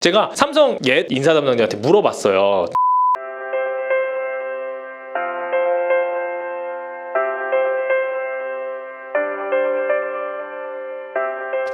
제가 삼성 옛 인사 담당자한테 물어봤어요.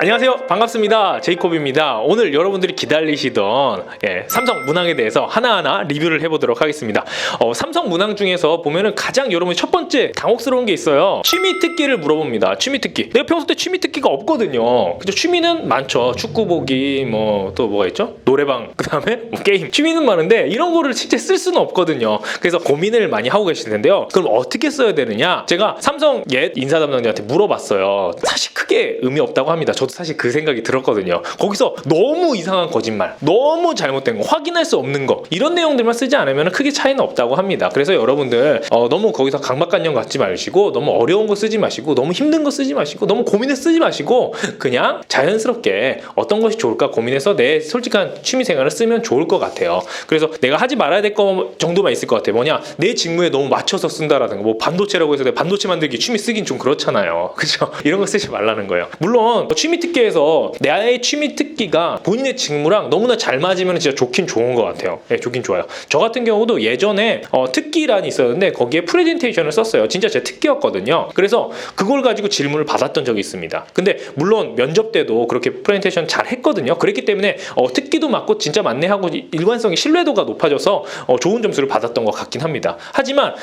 안녕하세요, 반갑습니다. 제이콥입니다. 오늘 여러분들이 기다리시던 삼성 문항에 대해서 하나하나 리뷰를 해보도록 하겠습니다. 삼성 문항 중에서 보면은 가장 여러분이 첫 번째 당혹스러운 게 있어요. 취미 특기를 물어봅니다. 취미 특기. 내가 평소 때 취미 특기가 없거든요. 그죠? 취미는 많죠. 축구 보기, 또 뭐가 있죠? 노래방, 그 다음에 게임. 취미는 많은데 이런 거를 실제 쓸 수는 없거든요. 그래서 고민을 많이 하고 계실 텐데요. 그럼 어떻게 써야 되느냐? 제가 삼성 옛 인사 담당자한테 물어봤어요. 사실 크게 의미 없다고 합니다. 저도 사실 그 생각이 들었거든요. 거기서 너무 이상한 거짓말, 너무 잘못된 거, 확인할 수 없는 거, 이런 내용들만 쓰지 않으면 크게 차이는 없다고 합니다. 그래서 여러분들 너무 거기서 강박관념 갖지 마시고, 너무 어려운 거 쓰지 마시고, 너무 힘든 거 쓰지 마시고, 너무 고민해 쓰지 마시고, 그냥 자연스럽게 어떤 것이 좋을까 고민해서 내 솔직한 취미생활을 쓰면 좋을 것 같아요. 그래서 내가 하지 말아야 될 거 정도만 있을 것 같아요. 뭐냐, 내 직무에 너무 맞춰서 쓴다라든가, 뭐 반도체라고 해서 내 반도체 만들기 취미 쓰긴 좀 그렇잖아요. 그죠? 이런 거 쓰지 말라는 거예요. 물론 취미 특기에서 나의 취미 특기가 본인의 직무랑 너무나 잘 맞으면 진짜 좋긴 좋은 것 같아요. 좋긴 좋아요. 저 같은 경우도 예전에 특기란이 있었는데 거기에 프레젠테이션을 썼어요. 진짜 제 특기였거든요. 그래서 그걸 가지고 질문을 받았던 적이 있습니다. 근데 물론 면접 때도 그렇게 프레젠테이션 잘 했거든요. 그랬기 때문에 특기도 맞고 진짜 맞네 하고 일관성이 신뢰도가 높아져서 좋은 점수를 받았던 것 같긴 합니다. 하지만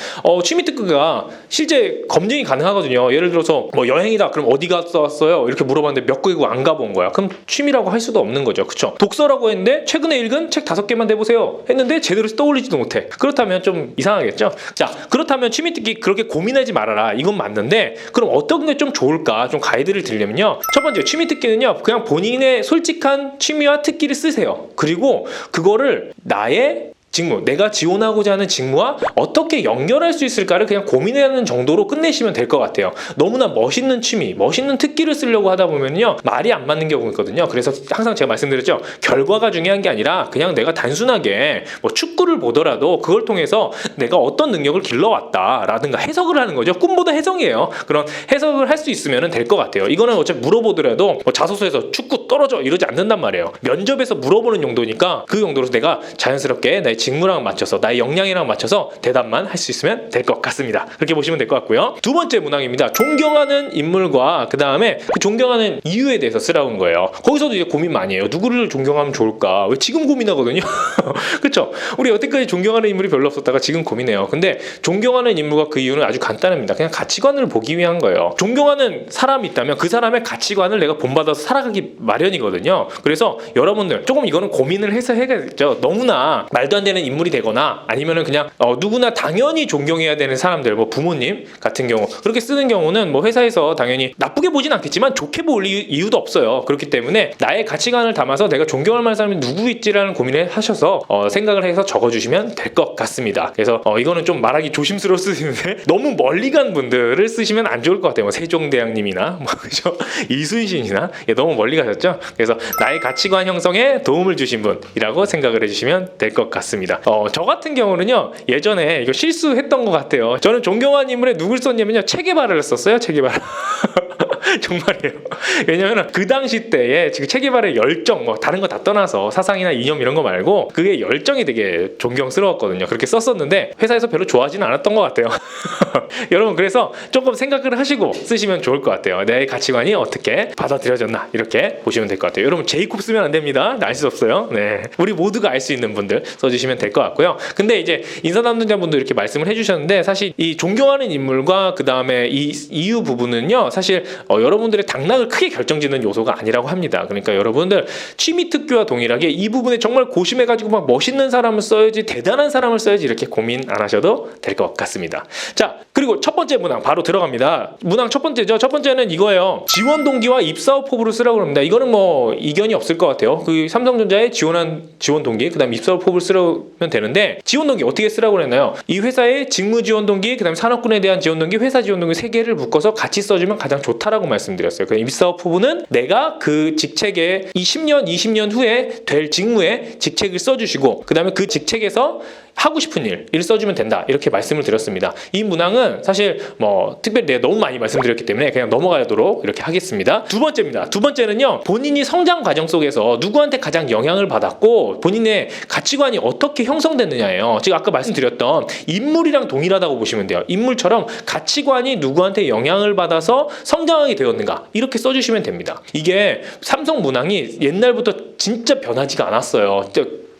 취미 특기가 실제 검증이 가능하거든요. 예를 들어서 뭐 여행이다. 그럼 어디 갔다 왔어요? 이렇게 물어봤는데 몇 국이고 안 가본 거야. 그럼 취미라고 할 수도 없는 거죠. 그쵸? 독서라고 했는데 최근에 읽은 책 5개만 내보세요 했는데 제대로 떠올리지도 못해. 그렇다면 좀 이상하겠죠? 자, 그렇다면 취미 특기 그렇게 고민하지 말아라. 이건 맞는데 그럼 어떤 게 좀 좋을까? 좀 가이드를 드리려면요. 첫 번째, 취미 특기는요. 그냥 본인의 솔직한 취미와 특기를 쓰세요. 그리고 그거를 나의 직무, 내가 지원하고자 하는 직무와 어떻게 연결할 수 있을까를 그냥 고민하는 정도로 끝내시면 될 것 같아요. 너무나 멋있는 취미, 멋있는 특기를 쓰려고 하다 보면요, 말이 안 맞는 경우가 있거든요. 그래서 항상 제가 말씀드렸죠. 결과가 중요한 게 아니라 그냥 내가 단순하게 뭐 축구를 보더라도 그걸 통해서 내가 어떤 능력을 길러왔다라든가 해석을 하는 거죠. 꿈보다 해석이에요. 그런 해석을 할 수 있으면 될 것 같아요. 이거는 어차피 물어보더라도 뭐 자소서에서 축구 떨어져 이러지 않는단 말이에요. 면접에서 물어보는 정도니까 그 정도로 내가 자연스럽게 나의 직무랑 맞춰서, 나의 역량이랑 맞춰서 대답만 할 수 있으면 될 것 같습니다. 그렇게 보시면 될 것 같고요. 두 번째 문항입니다. 존경하는 인물과 그 다음에 그 존경하는 이유에 대해서 쓰라고 한 거예요. 거기서도 이제 고민 많이 해요. 누구를 존경하면 좋을까? 왜 지금 고민하거든요. 그렇죠? 우리 여태까지 존경하는 인물이 별로 없었다가 지금 고민해요. 근데 존경하는 인물과 그 이유는 아주 간단합니다. 그냥 가치관을 보기 위한 거예요. 존경하는 사람이 있다면 그 사람의 가치관을 내가 본받아서 살아가기 마련이거든요. 그래서 여러분들 조금 이거는 고민을 해서 해야겠죠. 너무나 말도 안 되는 인물이 되거나 아니면은 그냥 누구나 당연히 존경해야 되는 사람들, 뭐 부모님 같은 경우 그렇게 쓰는 경우는 뭐 회사에서 당연히 나쁘게 보진 않겠지만 좋게 볼 이유도 없어요. 그렇기 때문에 나의 가치관을 담아서 내가 존경할 만한 사람이 누구 있지라는 고민을 하셔서 생각을 해서 적어주시면 될 것 같습니다. 그래서 이거는 좀 말하기 조심스러워 쓰시는데 너무 멀리 간 분들을 쓰시면 안 좋을 것 같아요. 뭐 세종대왕님이나 그죠? 이순신이나 너무 멀리 가셨죠? 그래서 나의 가치관 형성에 도움을 주신 분이라고 생각을 해주시면 될 것 같습니다. 저 같은 경우는요, 예전에 이거 실수했던 것 같아요. 저는 존경하는 인물에 누굴 썼냐면요, 체게바라를 썼어요. 체게바라. 정말이에요. 왜냐면 그 당시 때에 지금 체게바라의 열정, 뭐 다른 거 다 떠나서 사상이나 이념 이런 거 말고 그게 열정이 되게 존경스러웠거든요. 그렇게 썼었는데 회사에서 별로 좋아하지는 않았던 것 같아요. 여러분, 그래서 조금 생각을 하시고 쓰시면 좋을 것 같아요. 내 가치관이 어떻게 받아들여졌나 이렇게 보시면 될 것 같아요. 여러분, 제이콥 쓰면 안 됩니다. 알 수 없어요. 네, 우리 모두가 알 수 있는 분들 써주시면 될 것 같고요. 근데 이제 인사 담당자분도 이렇게 말씀을 해주셨는데 사실 이 존경하는 인물과 그 다음에 이 이유 부분은요, 사실 여러분들의 당락을 크게 결정짓는 요소가 아니라고 합니다. 그러니까 여러분들 취미 특기와 동일하게 이 부분에 정말 고심해가지고 막 멋있는 사람을 써야지, 대단한 사람을 써야지 이렇게 고민 안 하셔도 될 것 같습니다. 자, 그리고 첫 번째 문항 바로 들어갑니다. 문항 첫 번째죠. 첫 번째는 이거예요. 지원 동기와 입사 후 포부를 쓰라고 합니다. 이거는 뭐 이견이 없을 것 같아요. 그 삼성전자에 지원한 지원 동기, 그 다음 입사 후 포부를 쓰면 되는데, 지원 동기 어떻게 쓰라고 했나요? 이 회사의 직무 지원 동기, 그 다음 산업군에 대한 지원 동기, 회사 지원 동기 3개를 묶어서 같이 써주면 가장 좋다라고 말씀드렸어요. 그 입사업 후보는 내가 그 직책에 이 10년, 20년 후에 될 직무에 직책을 써주시고 그 다음에 그 직책에서 하고 싶은 일을 써주면 된다 이렇게 말씀을 드렸습니다. 이 문항은 사실 뭐 특별히 내가 너무 많이 말씀드렸기 때문에 그냥 넘어가도록 이렇게 하겠습니다. 두 번째입니다. 두 번째는요, 본인이 성장 과정 속에서 누구한테 가장 영향을 받았고 본인의 가치관이 어떻게 형성됐느냐예요. 지금 아까 말씀드렸던 인물이랑 동일하다고 보시면 돼요. 인물처럼 가치관이 누구한테 영향을 받아서 성장하게 되었는가 이렇게 써주시면 됩니다. 이게 삼성 문항이 옛날부터 진짜 변하지가 않았어요.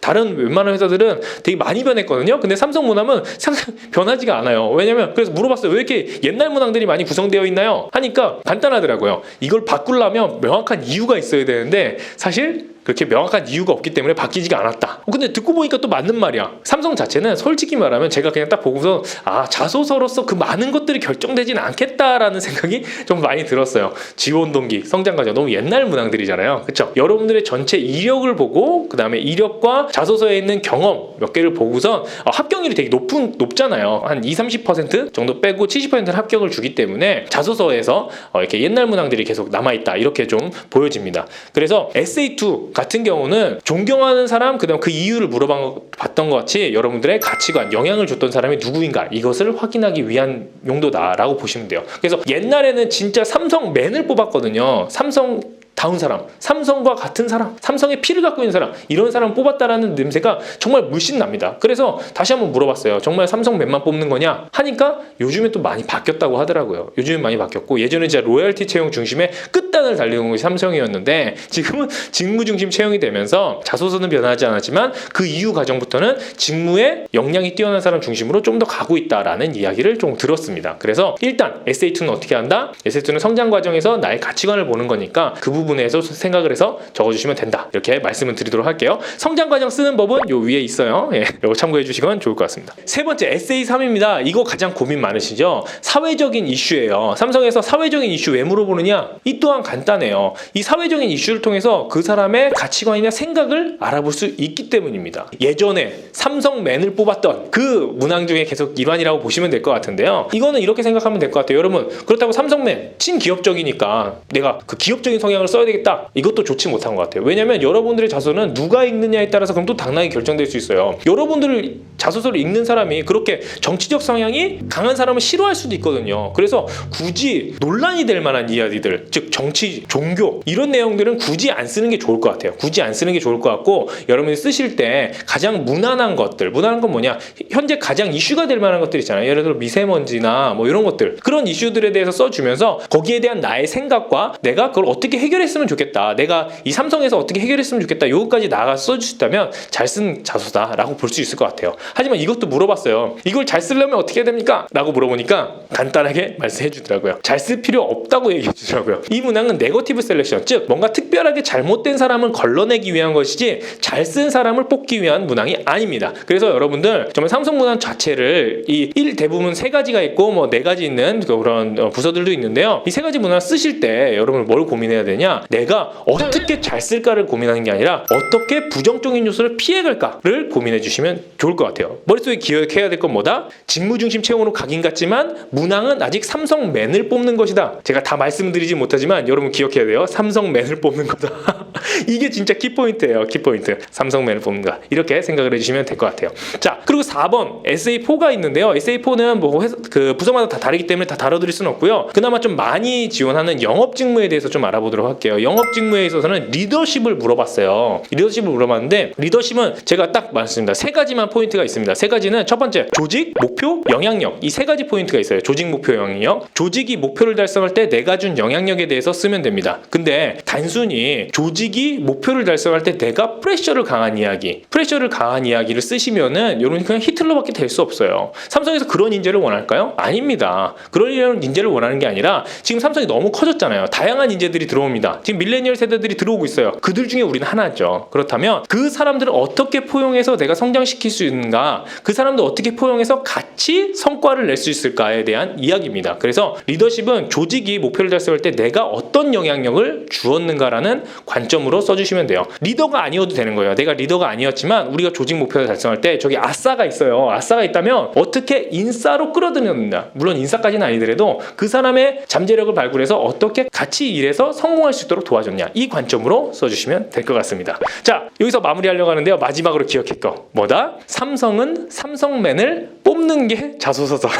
다른 웬만한 회사들은 되게 많이 변했거든요. 근데 삼성 문항은 상당히 변하지가 않아요. 왜냐면 그래서 물어봤어요. 왜 이렇게 옛날 문항들이 많이 구성되어 있나요? 하니까 간단하더라고요. 이걸 바꾸려면 명확한 이유가 있어야 되는데 사실 그렇게 명확한 이유가 없기 때문에 바뀌지가 않았다. 근데 듣고 보니까 또 맞는 말이야. 삼성 자체는 솔직히 말하면 제가 그냥 딱 보고서 자소서로서 그 많은 것들이 결정되지는 않겠다라는 생각이 좀 많이 들었어요. 지원 동기, 성장 과정 너무 옛날 문항들이잖아요. 그렇죠? 여러분들의 전체 이력을 보고 그 다음에 이력과 자소서에 있는 경험 몇 개를 보고서 합격률이 되게 높잖아요. 한 20-30% 정도 빼고 70%는 합격을 주기 때문에 자소서에서 이렇게 옛날 문항들이 계속 남아있다 이렇게 좀 보여집니다. 그래서 SA2 같은 경우는 존경하는 사람 그다음 그 이유를 물어봤던 것 같이 여러분들의 가치관, 영향을 줬던 사람이 누구인가 이것을 확인하기 위한 용도다라고 보시면 돼요. 그래서 옛날에는 진짜 삼성맨을 뽑았거든요. 삼성 다운 사람, 삼성과 같은 사람, 삼성의 피를 갖고 있는 사람, 이런 사람을 뽑았다라는 냄새가 정말 물씬 납니다. 그래서 다시 한번 물어봤어요. 정말 삼성맨만 뽑는 거냐? 하니까 요즘에 또 많이 바뀌었다고 하더라고요. 요즘에 많이 바뀌었고 예전에 진짜 로열티 채용 중심의 끝단을 달리는 것이 삼성이었는데 지금은 직무 중심 채용이 되면서 자소서는 변하지 않았지만 그 이후 과정부터는 직무에 역량이 뛰어난 사람 중심으로 좀 더 가고 있다라는 이야기를 좀 들었습니다. 그래서 일단 SA2는 어떻게 한다? SA2는 성장 과정에서 나의 가치관을 보는 거니까 그 부분에서 생각을 해서 적어주시면 된다. 이렇게 말씀을 드리도록 할게요. 성장 과정 쓰는 법은 요 위에 있어요. 예, 이거 참고해 주시면 좋을 것 같습니다. 세 번째 SA3입니다. 이거 가장 고민 많으시죠? 사회적인 이슈예요. 삼성에서 사회적인 이슈 왜 물어보느냐? 이 또한 간단해요. 이 사회적인 이슈를 통해서 그 사람의 가치관이나 생각을 알아볼 수 있기 때문입니다. 예전에 삼성맨을 뽑았던 그 문항 중에 계속 일환이라고 보시면 될 것 같은데요. 이거는 이렇게 생각하면 될 것 같아요. 여러분, 그렇다고 삼성맨 친기업적이니까 내가 그 기업적인 성향을 써야 되겠다. 이것도 좋지 못한 것 같아요. 왜냐면 여러분들의 자소는 누가 읽느냐에 따라서 그럼 또 당락이 결정될 수 있어요. 여러분들 자소서를 읽는 사람이 그렇게 정치적 성향이 강한 사람을 싫어할 수도 있거든요. 그래서 굳이 논란이 될 만한 이야기들, 즉 정치, 종교 이런 내용들은 굳이 안 쓰는 게 좋을 것 같아요. 굳이 안 쓰는 게 좋을 것 같고 여러분이 쓰실 때 가장 무난한 것들, 무난한 건 뭐냐? 현재 가장 이슈가 될 만한 것들 있잖아요. 예를 들어 미세먼지나 뭐 이런 것들, 그런 이슈들에 대해서 써주면서 거기에 대한 나의 생각과 내가 그걸 어떻게 해결했으면 좋겠다. 내가 이 삼성에서 어떻게 해결했으면 좋겠다. 요거까지 나가서 써주셨다면 잘 쓴 자소다라고 볼 수 있을 것 같아요. 하지만 이것도 물어봤어요. 이걸 잘 쓰려면 어떻게 해야 됩니까? 라고 물어보니까 간단하게 말씀해 주더라고요. 잘 쓸 필요 없다고 얘기해 주더라고요. 이 문항은 네거티브 셀렉션, 즉 뭔가 특별하게 잘못된 사람을 걸러내기 위한 것이지 잘 쓴 사람을 뽑기 위한 문항이 아닙니다. 그래서 여러분들 정말 삼성 문항 자체를 이 대부분 세 가지가 있고 뭐 네 가지 있는 그런 부서들도 있는데요. 이 세 가지 문항 쓰실 때 여러분 뭘 고민해야 되냐? 내가 어떻게 잘 쓸까를 고민하는 게 아니라 어떻게 부정적인 요소를 피해갈까를 고민해 주시면 좋을 것 같아요. 머릿속에 기억해야 될 건 뭐다? 직무중심 채용으로 가긴 같지만 문항은 아직 삼성맨을 뽑는 것이다. 제가 다 말씀드리지 못하지만 여러분 기억해야 돼요. 삼성맨을 뽑는 거다. 이게 진짜 키포인트예요. 키포인트. 삼성맨을 뽑는 거. 이렇게 생각을 해주시면 될 것 같아요. 자, 그리고 4번 SA4가 있는데요. SA4는 뭐 그 부서마다 다 다르기 때문에 다 다뤄드릴 수는 없고요. 그나마 좀 많이 지원하는 영업 직무에 대해서 좀 알아보도록 할게요. 영업 직무에 있어서는 리더십을 물어봤어요. 리더십을 물어봤는데 리더십은 제가 딱 말씀드립니다. 세 가지만 포인트가 있습니다. 세 가지는 첫 번째 조직, 목표, 영향력. 이 세 가지 포인트가 있어요. 조직, 목표, 영향력. 조직이 목표를 달성할 때 내가 준 영향력에 대해서 쓰면 됩니다. 근데 단순히 조직이 목표를 달성할 때 내가 프레셔를 강한 이야기를 쓰시면은 여러분 그냥 히틀러밖에 될 수 없어요. 삼성에서 그런 인재를 원할까요? 아닙니다. 그런 인재를 원하는 게 아니라 지금 삼성이 너무 커졌잖아요. 다양한 인재들이 들어옵니다. 있습니다. 지금 밀레니얼 세대들이 들어오고 있어요. 그들 중에 우리는 하나죠. 그렇다면 그 사람들을 어떻게 포용해서 내가 성장시킬 수 있는가, 그 사람들 어떻게 포용해서 같이 성과를 낼 수 있을까에 대한 이야기입니다. 그래서 리더십은 조직이 목표를 달성할 때 내가 어떤 영향력을 주었는가라는 관점으로 써주시면 돼요. 리더가 아니어도 되는 거예요. 내가 리더가 아니었지만 우리가 조직 목표를 달성할 때 저기 아싸가 있어요. 아싸가 있다면 어떻게 인싸로 끌어들였느냐, 물론 인싸까지는 아니더라도 그 사람의 잠재력을 발굴해서 어떻게 같이 일해서 성공할 수 있도록 도와줬냐, 이 관점으로 써주시면 될 것 같습니다. 자, 여기서 마무리하려고 하는데요. 마지막으로 기억할 거 뭐다? 삼성은 삼성맨을 뽑는 게 자소서다.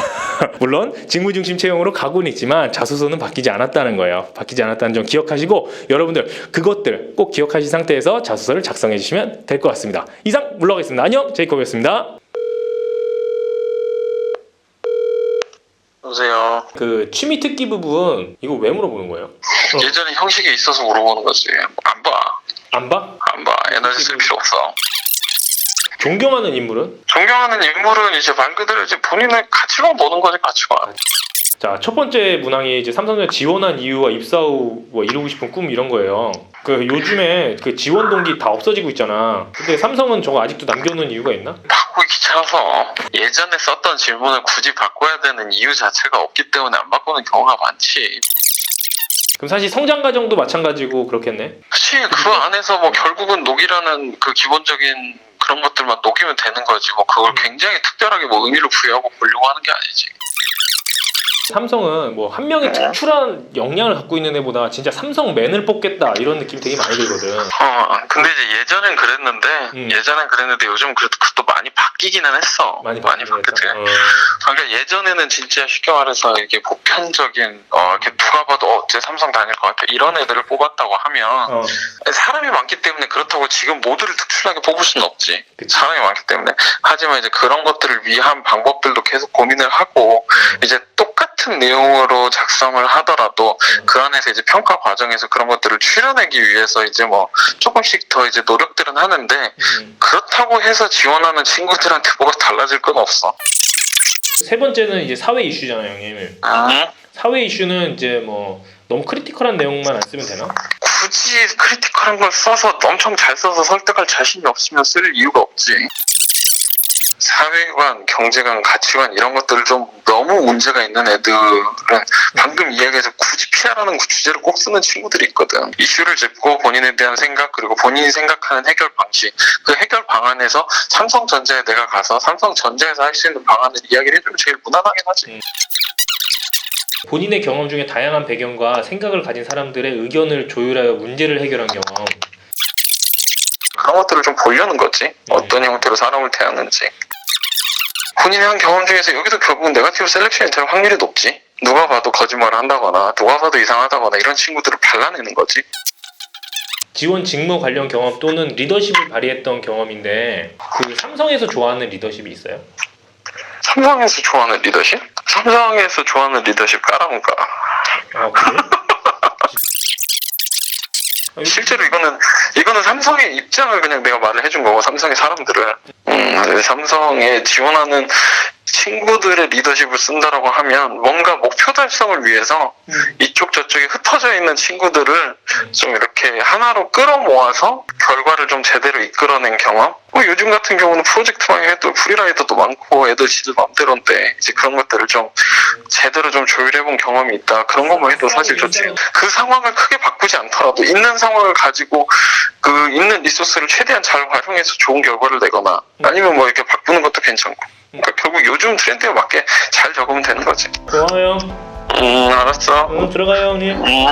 물론 직무중심 채용으로 가고는 있지만 자소서는 바뀌지 않았다는 거예요. 바뀌지 않았다는 점 기억하시고 여러분들 그것들 꼭 기억하신 상태에서 자소서를 작성해 주시면 될 것 같습니다. 이상 물러가겠습니다. 안녕, 제이콥이었습니다. 여보세요. 그 취미 특기 부분 이거 왜 물어보는 거예요? 예전에 형식이 있어서 물어보는 거지. 안 봐. 안 봐? 안 봐. 에너지 쓸 필요 없어. 존경하는 인물은? 존경하는 인물은 이제 말 그대로 이제 본인의 가치관 보는 거지, 가치관. 자, 첫 번째 문항이 이제 삼성전자 지원한 이유와 입사 후 뭐 이루고 싶은 꿈 이런 거예요. 그 요즘에 그 지원 동기 다 없어지고 있잖아. 근데 삼성은 저거 아직도 남겨놓은 이유가 있나? 바꾸기 귀찮아서 예전에 썼던 질문을 굳이 바꿔야 되는 이유 자체가 없기 때문에 안 바꾸는 경우가 많지. 그럼 사실 성장 과정도 마찬가지고 그렇겠네. 그치, 그 안에서 뭐 결국은 녹이라는 그 기본적인 그런 것들만 녹이면 되는 거지. 뭐 그걸 굉장히 특별하게 뭐 의미를 부여하고 보려고 하는 게 아니지. 삼성은 뭐 한 명이 특출한 역량을 갖고 있는 애보다 진짜 삼성맨을 뽑겠다 이런 느낌이 되게 많이 들거든. 근데 이제 예전엔 그랬는데 요즘 그래도 그것도 많이 바뀌기는 했어. 많이 바뀌었지. 그러니까 예전에는 진짜 쉽게 말해서 이게 보편적인 이렇게 누가 봐도 쟤 삼성 다닐 것 같아 이런 애들을 뽑았다고 하면 사람이 많기 때문에 그렇다고 지금 모두를 특출나게 뽑을 수는 없지. 그치. 사람이 많기 때문에. 하지만 이제 그런 것들을 위한 방법들도 계속 고민을 하고 이제 똑같은 내용으로 작성을 하더라도 그 안에서 이제 평가 과정에서 그런 것들을 추려내기 위해서 이제 뭐 조금씩 더 이제 노력들은 하는데 그렇다고 해서 지원하는 친구들한테 뭐가 달라질 건 없어. 세 번째는 이제 사회 이슈잖아요, 형님. 사회 이슈는 이제 뭐 너무 크리티컬한 내용만 안 쓰면 되나? 굳이 크리티컬한 걸 써서 엄청 잘 써서 설득할 자신이 없으면 쓸 이유가 없지. 사회관, 경제관, 가치관 이런 것들을 좀 너무 문제가 있는 애들은 방금 이야기해서 굳이 피하라는 주제를 꼭 쓰는 친구들이 있거든. 이슈를 짚고 본인에 대한 생각 그리고 본인이 생각하는 해결 방식, 그 해결 방안에서 삼성전자에 내가 가서 삼성전자에서 할 수 있는 방안을 이야기를 해주면 제일 무난하긴 하지. 본인의 경험 중에 다양한 배경과 생각을 가진 사람들의 의견을 조율하여 문제를 해결한 경험. 그런 것들을 좀 보려는 거지. 어떤 형태로 사람을 대하는지. 본인이 한 경험 중에서 여기도 결국은 네거티브 셀렉션이 될 확률이 높지. 누가 봐도 거짓말을 한다거나 누가 봐도 이상하다거나 이런 친구들을 발라내는 거지. 지원 직무 관련 경험 또는 리더십을 발휘했던 경험인데 그 삼성에서 좋아하는 리더십이 있어요? 삼성에서 좋아하는 리더십? 삼성에서 좋아하는 리더십 까라문까. 아, 그래? 실제로 이거는 삼성의 입장을 그냥 내가 말을 해준 거고 삼성의 사람들을 삼성에 지원하는 친구들의 리더십을 쓴다라고 하면 뭔가 목표 달성을 위해서 이쪽 저쪽에 흩어져 있는 친구들을 좀 이렇게 하나로 끌어모아서 결과를 좀 제대로 이끌어낸 경험. 뭐 요즘 같은 경우는 프로젝트만 해도 프리라이더도 많고 애들 지들 맘대로인데 이제 그런 것들을 좀 제대로 좀 조율해본 경험이 있다. 그런 것만 해도 사실 좋지. 그 상황을 크게 바꾸지 않더라도 있는 상황을 가지고 그 있는 리소스를 최대한 잘 활용해서 좋은 결과를 내거나 아니면 뭐 이렇게 바꾸는 것도 괜찮고. 그러니까 결국 요즘 트렌드에 맞게 잘 적으면 되는 거지. 고마워요. 알았어. 들어가요, 형님. 네.